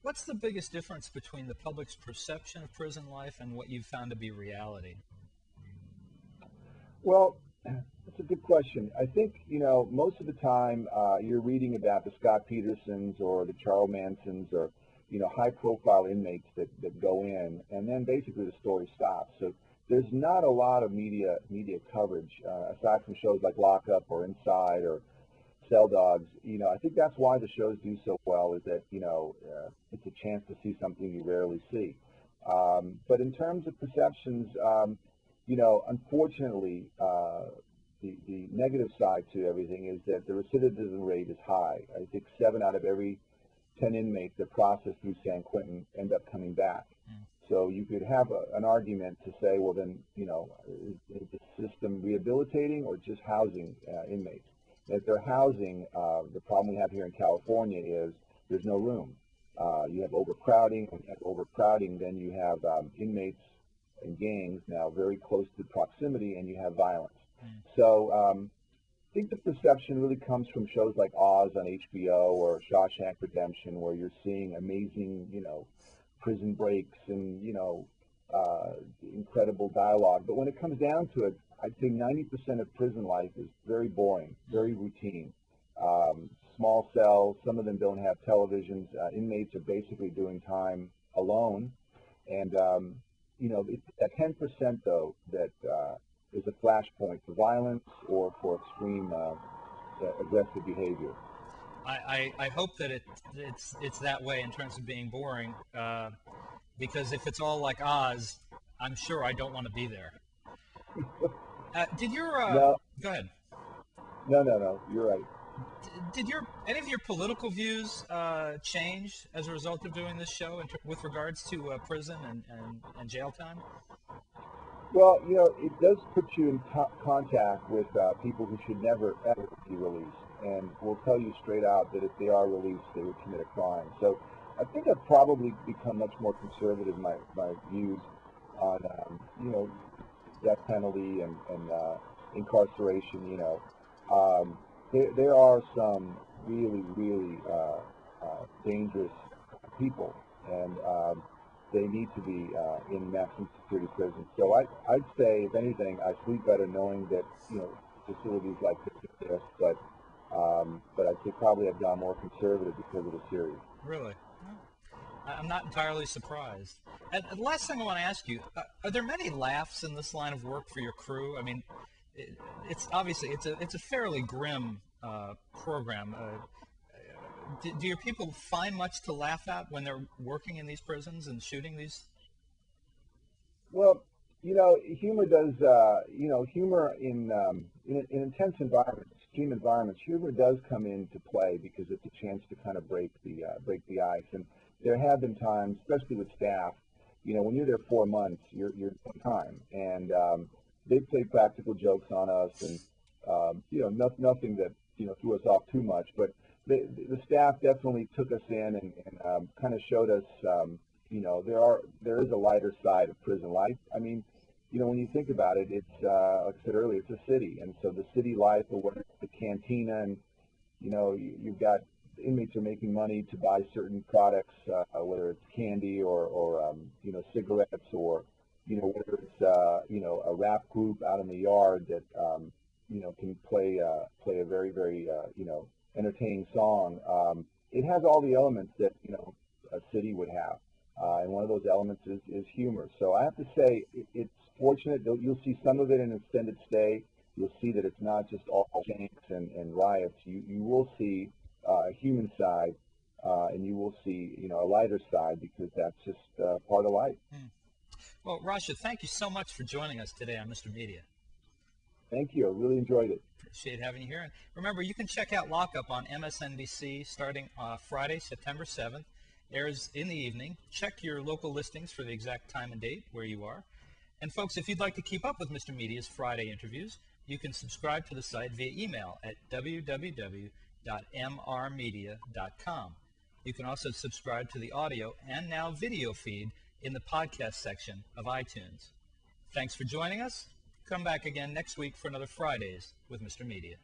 What's the biggest difference between the public's perception of prison life and what you've found to be reality? Well, that's a good question. I think, most of the time you're reading about the Scott Petersons or the Charles Mansons or, high-profile inmates that go in, and then basically the story stops. So there's not a lot of media coverage, aside from shows like Lockup or Inside or Cell Dogs. I think that's why the shows do so well, is that, it's a chance to see something you rarely see. But in terms of perceptions, unfortunately, the negative side to everything is that the recidivism rate is high. I think 7 out of every 10 inmates that process through San Quentin end up coming back. So you could have an argument to say, well, then, is the system rehabilitating or just housing inmates? If they're housing, the problem we have here in California is there's no room. You have overcrowding. When you have overcrowding, then you have inmates and gangs now very close to proximity, and you have violence. So I think the perception really comes from shows like Oz on HBO or Shawshank Redemption, where you're seeing amazing, prison breaks and, incredible dialogue. But when it comes down to it, I'd say 90% of prison life is very boring, very routine. Small cells, some of them don't have televisions. Inmates are basically doing time alone. And, it's that 10%, though, that is a flashpoint for violence or for extreme aggressive behavior. I hope that it's that way in terms of being boring, because if it's all like Oz, I'm sure I don't want to be there. Did your No, go ahead? no, you're right. Did any of your political views change as a result of doing this show with regards to prison and jail time? Well, it does put you in contact with people who should never, ever be released, and will tell you straight out that if they are released, they would commit a crime. So I think I've probably become much more conservative in my views on, death penalty and incarceration. There are some really, really dangerous people, and they need to be in maximum security prisons. So I'd say, if anything, I sleep better knowing that facilities like this exist. But I'd say probably I've gone more conservative because of the series. Really? I'm not entirely surprised. And the last thing I want to ask you, are there many laughs in this line of work for your crew? I mean, it's obviously it's a fairly grim program. Do your people find much to laugh at when they're working in these prisons and shooting these? Well, humor does. Humor in intense environments, extreme environments, humor does come into play because it's a chance to kind of break the ice. And there have been times, especially with staff, when you're there 4 months, you're doing time, and they play practical jokes on us, and nothing that threw us off too much, but the staff definitely took us in and kind of showed us, there is a lighter side of prison life. I mean, when you think about it, it's like I said earlier, it's a city, and so the city life, or whether it's the cantina, and you've got inmates are making money to buy certain products, whether it's candy or cigarettes, or whether it's a rap group out in the yard that can play a very, very entertaining song. It has all the elements that a city would have, and one of those elements is humor. So I have to say it's fortunate. You'll see some of it in extended stay. You'll see that it's not just all shanks and riots. You will see a human side, and you will see a lighter side, because that's just part of life. Well, Rasha, thank you so much for joining us today on Mr. Media. Thank you. I really enjoyed it. Appreciate having you here. And remember, you can check out Lockup on MSNBC starting Friday, September 7th. Airs in the evening. Check your local listings for the exact time and date where you are. And folks, if you'd like to keep up with Mr. Media's Friday interviews, you can subscribe to the site via email at www.mrmedia.com. You can also subscribe to the audio and now video feed in the podcast section of iTunes. Thanks for joining us. Come back again next week for another Fridays with Mr. Media.